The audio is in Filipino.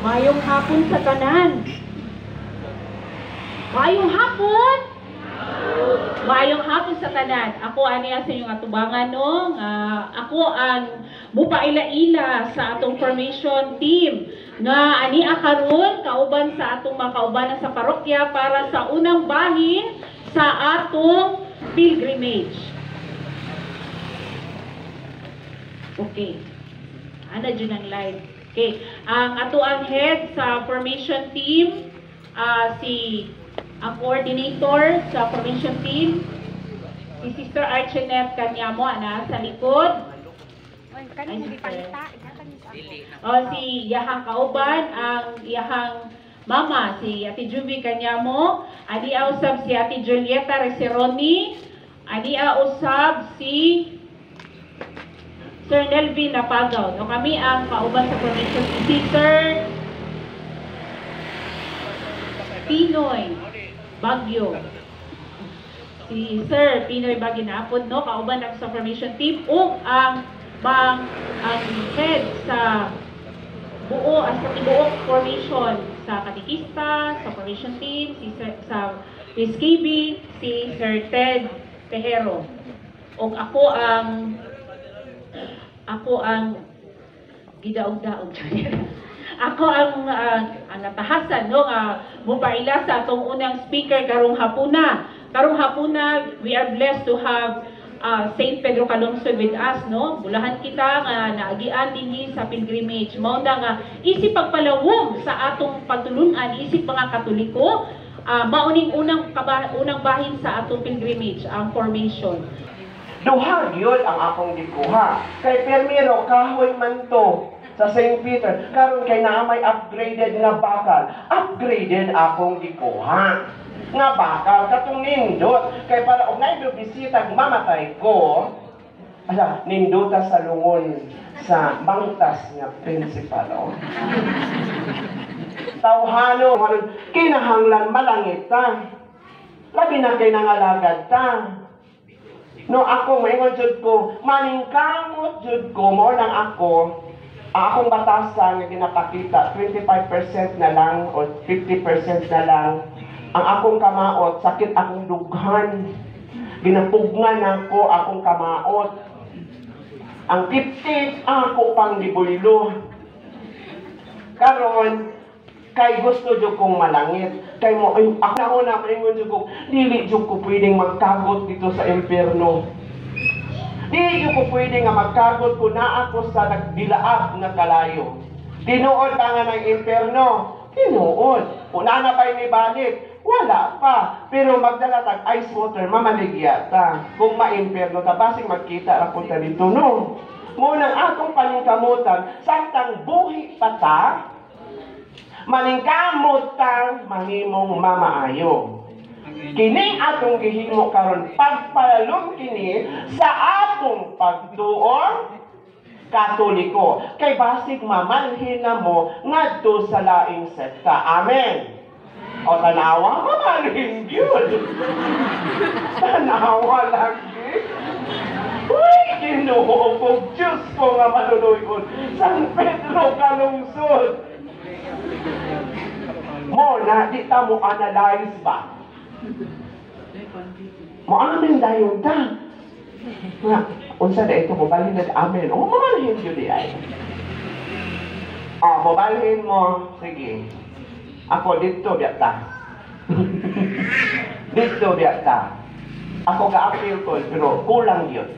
Mayong hapon sa tanan. Mayong hapon. Mayong hapon sa tanan. Ako aniya sa inyong atubangan no. Ako ang mupaila-ila sa atong formation team nga aniya karon kauban sa atong mga kaubanan sa parokya para sa unang bahin sa atong pilgrimage. Okay. Ana dyan ang live. Okay. Ang ato ang head sa formation team, ang coordinator sa formation team, si Sister Archinette Kanyamo, sa likod. Si Yahang Kauban, ang Yahang Mama, si Ate Juvie Kanyamo, Adia usab si Ate Julieta Reseroni, Adia usab si Sir Nelvin Napagaw. No, kami ang kauban sa formation si Sir Pinoy Bagyo. Si Sir Pinoy Bagyo na apod, no, kauban sa formation team ug ang head sa sa tibuok formation sa katikista, sa formation team, sa PSKB, si Sir Ted Tejero. ug ako ang gidaog-daog. Ako ang natahasan no mupaila sa atong unang speaker karong hapuna. Karong hapuna we are blessed to have Saint Pedro Calungsod with us no. Bulahan kita nga naagian dinhi sa pilgrimage. Mao na nga isip pagpalawom sa atong pagtulun-an isip mga Katoliko. Mauning unang bahin sa atong pilgrimage ang formation. Duha yun ang akong gikuha. Kay permiro kahoy man to sa St. Peter. Karon kay naa may upgraded nga bakal. Upgraded akong gikuha. Nga bakal katong nindot. Kay para og naay bisita mamatay ko. Nindota sa lungon sa bangtas nga principal. Tawhano kinahanglan malangit ta. Labi na kay nangalagad ta. No, ako, maingon jud ko, maningkamot jud ko, mo lang ako, akong batasan nga ginapakita, 25% na lang o 50% na lang, ang akong kamaot, sakit akong dughan, ginapugnan ako akong kamaot, ang kiptip, ako pang libulilo. Karon, kay gusto jud kong malangit. Kay mo, ako na maingon jud ko, dili jud ko pwedeng magkagot dito sa impyerno. Dili jud ko pwedeng nga magkagot kung naa ako sa nagdilaab nga kalayo. Tinuod ba nga ng impyerno? Tinuod. Kung na ba ni balik? Wala pa. Pero magdala tag ice water, mamaligya ta. Kung ma-impyerno ta, basing magkita ra punta dito, no? Munang atong paningkamutan, samtang buhi pa ta, maningkamot tang mahimong mamaayo. Kini atong gihimo karon pagpalalom kini sa atong pagtuo Katoliko. Kay basig mamalhin na mo ngadto sa laing sekta. Amen. O tanawa, mamalhin yun. Tanawa lagi. Uy, Ginoo ko, Diyos ko nga manunoy San Pedro Calungsod. Mo na di ta mo analyze ba? Mo amin dayon ta. Nga, unsa na ito mo balhin na amin. O mamalhin yun di ay. Mo balhin mo. Sige. Ako dito biya ta. Dito biya ta. Ako ga-appeal ko pero kulang yun.